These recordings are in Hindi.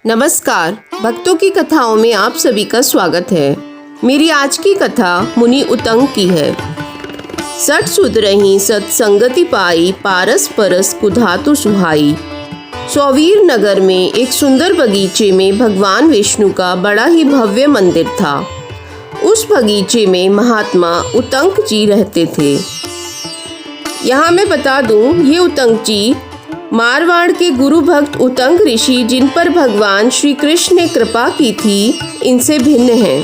नमस्कार, भक्तों की कथाओं में आप सभी का स्वागत है। मेरी आज की कथा मुनि उतंग की है। सठ सुधरहीं सत्संगति पाई, पारस परस कुधातु सुहाई। सौवीर नगर में एक सुंदर बगीचे में भगवान विष्णु का बड़ा ही भव्य मंदिर था। उस बगीचे में महात्मा उतंग जी रहते थे। यहाँ मैं बता दूं, ये उतंग जी मारवाड़ के गुरु भक्त उतंग ऋषि, जिन पर भगवान श्री कृष्ण ने कृपा की थी, इनसे भिन्न हैं।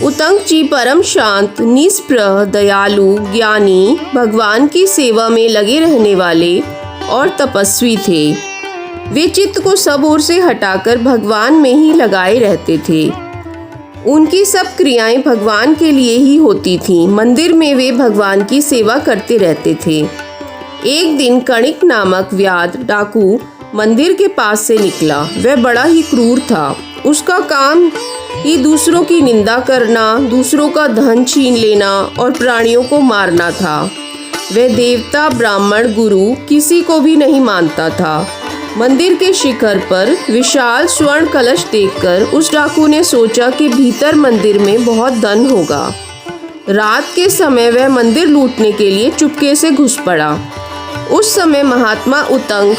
उतंग जी परम शांत, निष्प्रह, दयालु, ज्ञानी, भगवान की सेवा में लगे रहने वाले और तपस्वी थे। वे चित्त को सब ओर से हटाकर भगवान में ही लगाए रहते थे। उनकी सब क्रियाएं भगवान के लिए ही होती थीं। मंदिर में वे भगवान की सेवा करते रहते थे। एक दिन कणिक नामक व्याध डाकू मंदिर के पास से निकला। वह बड़ा ही क्रूर था। उसका काम ही दूसरों की निंदा करना, दूसरों का धन छीन लेना और प्राणियों को मारना था। वह देवता, ब्राह्मण, गुरु किसी को भी नहीं मानता था। मंदिर के शिखर पर विशाल स्वर्ण कलश देखकर उस डाकू ने सोचा कि भीतर मंदिर में बहुत धन होगा। रात के समय वह मंदिर लूटने के लिए चुपके से घुस पड़ा। उस समय महात्मा उतंग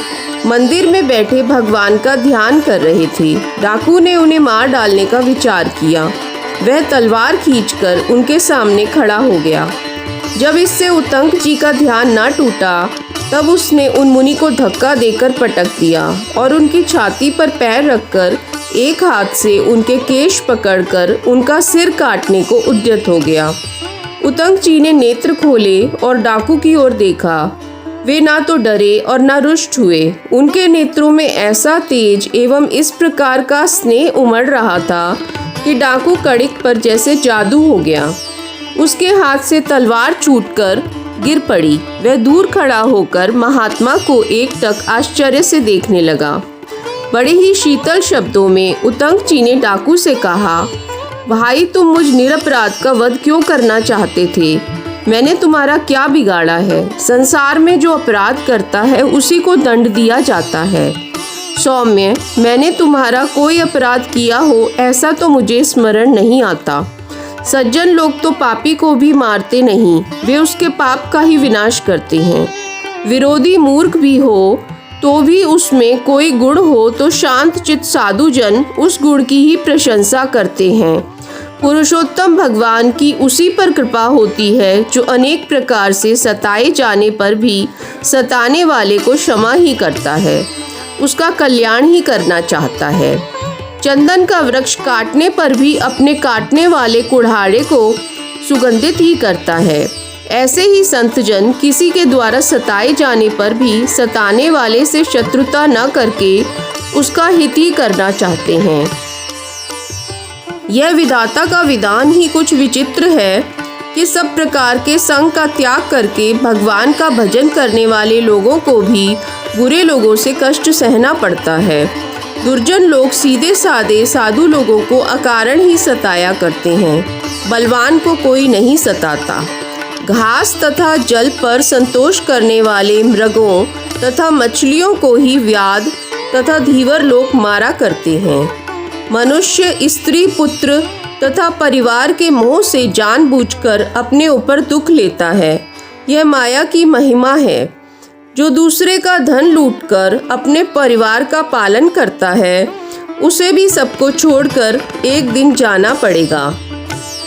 मंदिर में बैठे भगवान का ध्यान कर रहे थे। डाकू ने उन्हें मार डालने का विचार किया। वह तलवार खींचकर उनके सामने खड़ा हो गया। जब इससे उतंग जी का ध्यान न टूटा, तब उसने उन मुनि को धक्का देकर पटक दिया और उनकी छाती पर पैर रखकर एक हाथ से उनके केश पकड़कर उनका सिर काटने को उद्यत हो गया। उतंग जी ने नेत्र खोले और डाकू की ओर देखा। वे ना तो डरे और ना रुष्ट हुए। उनके नेत्रों में ऐसा तेज एवं इस प्रकार का स्नेह उमड़ रहा था कि डाकू कणिक पर जैसे जादू हो गया। उसके हाथ से तलवार छूटकर गिर पड़ी। वह दूर खड़ा होकर महात्मा को एकटक आश्चर्य से देखने लगा। बड़े ही शीतल शब्दों में उतंग जी ने डाकू से कहा, भाई, तुम मुझ निरपराध का वध क्यों करना चाहते थे? मैंने तुम्हारा क्या बिगाड़ा है? संसार में जो अपराध करता है उसी को दंड दिया जाता है। सौम्य, मैंने तुम्हारा कोई अपराध किया हो ऐसा तो मुझे स्मरण नहीं आता। सज्जन लोग तो पापी को भी मारते नहीं, वे उसके पाप का ही विनाश करते हैं। विरोधी मूर्ख भी हो तो भी उसमें कोई गुण हो तो शांत चित्त साधु जन उस गुण की ही प्रशंसा करते हैं। पुरुषोत्तम भगवान की उसी पर कृपा होती है जो अनेक प्रकार से सताए जाने पर भी सताने वाले को क्षमा ही करता है, उसका कल्याण ही करना चाहता है। चंदन का वृक्ष काटने पर भी अपने काटने वाले कुल्हाड़े को सुगंधित ही करता है। ऐसे ही संत जन किसी के द्वारा सताए जाने पर भी सताने वाले से शत्रुता न करके उसका हित ही करना चाहते हैं। यह विधाता का विधान ही कुछ विचित्र है कि सब प्रकार के संग का त्याग करके भगवान का भजन करने वाले लोगों को भी बुरे लोगों से कष्ट सहना पड़ता है। दुर्जन लोग सीधे साधे साधु लोगों को अकारण ही सताया करते हैं। बलवान को कोई नहीं सताता। घास तथा जल पर संतोष करने वाले मृगों तथा मछलियों को ही व्याध तथा धीवर लोग मारा करते हैं। मनुष्य स्त्री, पुत्र तथा परिवार के मोह से जानबूझकर अपने ऊपर दुख लेता है। यह माया की महिमा है। जो दूसरे का धन लूटकर अपने परिवार का पालन करता है, उसे भी सबको छोड़कर एक दिन जाना पड़ेगा।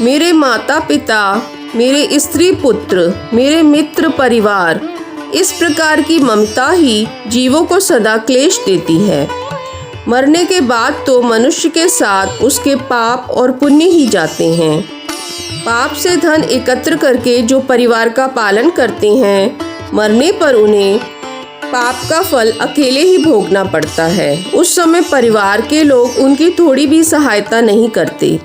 मेरे माता पिता, मेरे स्त्री पुत्र, मेरे मित्र परिवार, इस प्रकार की ममता ही जीवों को सदा क्लेश देती है। मरने के बाद तो मनुष्य के साथ उसके पाप और पुण्य ही जाते हैं। पाप से धन एकत्र करके जो परिवार का पालन करते हैं, मरने पर उन्हें पाप का फल अकेले ही भोगना पड़ता है। उस समय परिवार के लोग उनकी थोड़ी भी सहायता नहीं करते।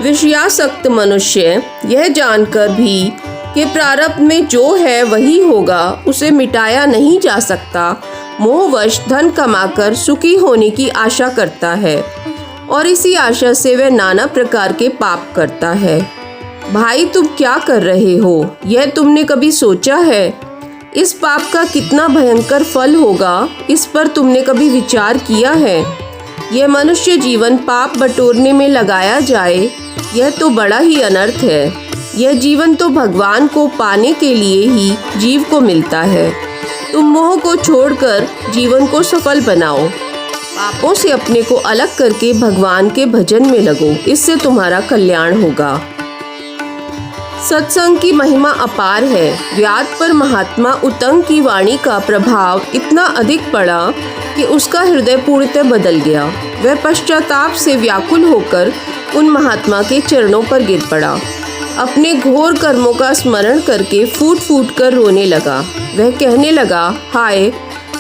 विषयासक्त मनुष्य यह जानकर भी कि प्रारब्ध में जो है वही होगा, उसे मिटाया नहीं जा सकता, मोहवश धन कमाकर सुखी होने की आशा करता है और इसी आशा से वह नाना प्रकार के पाप करता है। भाई, तुम क्या कर रहे हो? यह तुमने कभी सोचा है? इस पाप का कितना भयंकर फल होगा, इस पर तुमने कभी विचार किया है? यह मनुष्य जीवन पाप बटोरने में लगाया जाए, यह तो बड़ा ही अनर्थ है। यह जीवन तो भगवान को पाने के लिए ही जीव को मिलता है। तुम मोह को छोड़कर जीवन को सफल बनाओ। पापों से अपने को अलग करके भगवान के भजन में लगो, इससे तुम्हारा कल्याण होगा। सत्संग की महिमा अपार है। व्याध पर महात्मा उतंग की वाणी का प्रभाव इतना अधिक पड़ा कि उसका हृदय पूर्णतः बदल गया। वह पश्चाताप से व्याकुल होकर उन महात्मा के चरणों पर गिर पड़ा। अपने घोर कर्मों का स्मरण करके फूट फूट कर रोने लगा। वह कहने लगा, हाय,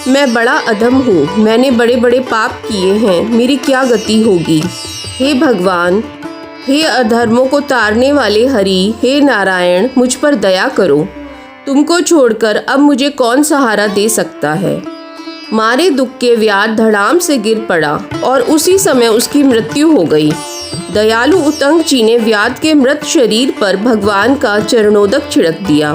मैं बड़ा अधम हूँ। मैंने बड़े बड़े पाप किए हैं, मेरी क्या गति होगी। हे भगवान, हे अधर्मों को तारने वाले हरि, हे नारायण, मुझ पर दया करो। तुमको छोड़कर अब मुझे कौन सहारा दे सकता है। मारे दुख के व्याध धड़ाम से गिर पड़ा और उसी समय उसकी मृत्यु हो गई। दयालु उतंग जी ने व्याध के मृत शरीर पर भगवान का चरणोदक छिड़क दिया।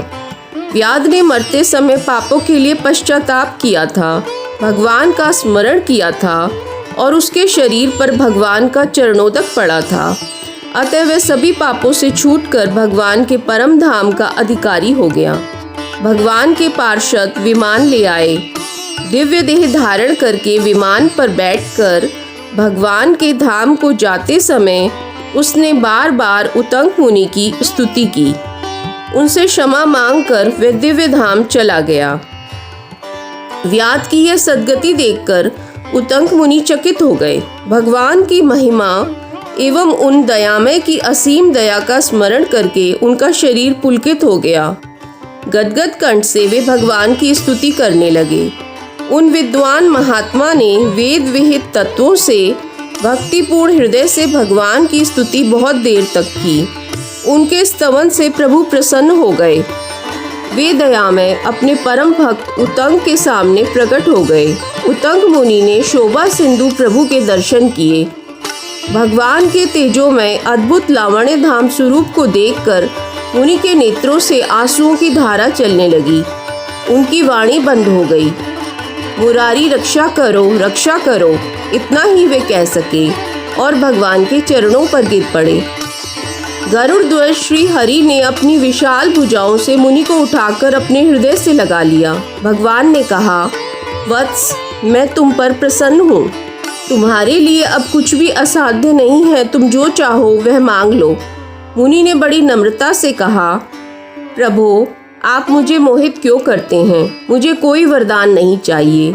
व्याध ने मरते समय पापों के लिए पश्चाताप किया था, भगवान का स्मरण किया था और उसके शरीर पर भगवान का चरणोदक पड़ा था। अतः वह सभी पापों से छूटकर भगवान के परम धाम का अधिकारी हो गया। भगवान के पार्षद विमान ले आए। दिव्य देह धारण करके विमान पर बैठकर भगवान के धाम को जाते समय उसने बार बार उतंग मुनि की स्तुति की। उनसे क्षमा मांगकर वह दिव्य धाम चला गया। व्याध की यह सद्गति देखकर उतंग मुनि चकित हो गए। भगवान की महिमा एवं उन दयामय की असीम दया का स्मरण करके उनका शरीर पुलकित हो गया। गदगद कंठ से वे भगवान की स्तुति करने लगे। उन विद्वान महात्मा ने वेद विहित तत्वों से भक्तिपूर्ण हृदय से भगवान की स्तुति बहुत देर तक की। उनके स्तवन से प्रभु प्रसन्न हो गए। वे दयामय अपने परम भक्त उतंग के सामने प्रकट हो गए। उतंग मुनि ने शोभा सिंधु प्रभु के दर्शन किए। भगवान के तेजोमय अद्भुत लावण्य धाम स्वरूप को देखकर मुनि के नेत्रों से आंसुओं की धारा चलने लगी। उनकी वाणी बंद हो गई। मुरारी रक्षा करो, इतना ही वे कह सके और भगवान के चरणों पर गिर पड़े। गरुड़ ध्वज श्री हरि ने अपनी विशाल भुजाओं से मुनि को उठाकर अपने हृदय से लगा लिया। भगवान ने कहा, वत्स, मैं तुम पर प्रसन्न हूँ। तुम्हारे लिए अब कुछ भी असाध्य नहीं है। तुम जो चाहो वह मांग लो। मुनि ने बड़ी नम्रता से कहा, प्रभु, आप मुझे मोहित क्यों करते हैं? मुझे कोई वरदान नहीं चाहिए।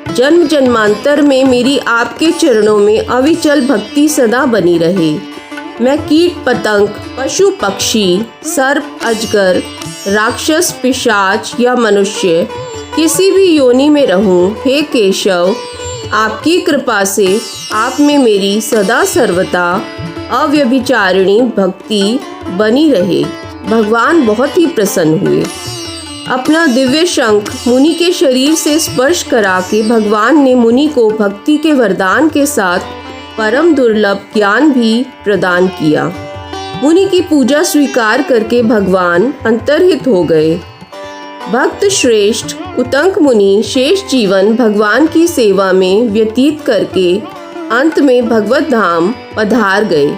जन्म जन्मांतर में मेरी आपके चरणों में अविचल भक्ति सदा बनी रहे। मैं कीट पतंग, पशु पक्षी, सर्प, अजगर, राक्षस, पिशाच या मनुष्य किसी भी योनि में रहूं, हे केशव, आपकी कृपा से आप में मेरी सदा सर्वदा अव्यभिचारिणी भक्ति बनी रहे। भगवान बहुत ही प्रसन्न हुए। अपना दिव्य शंख मुनि के शरीर से स्पर्श करा के भगवान ने मुनि को भक्ति के वरदान के साथ परम दुर्लभ ज्ञान भी प्रदान किया। मुनि की पूजा स्वीकार करके भगवान अंतर्हित हो गए। भक्त श्रेष्ठ उतंग मुनि शेष जीवन भगवान की सेवा में व्यतीत करके अंत में भगवत धाम पधार गए।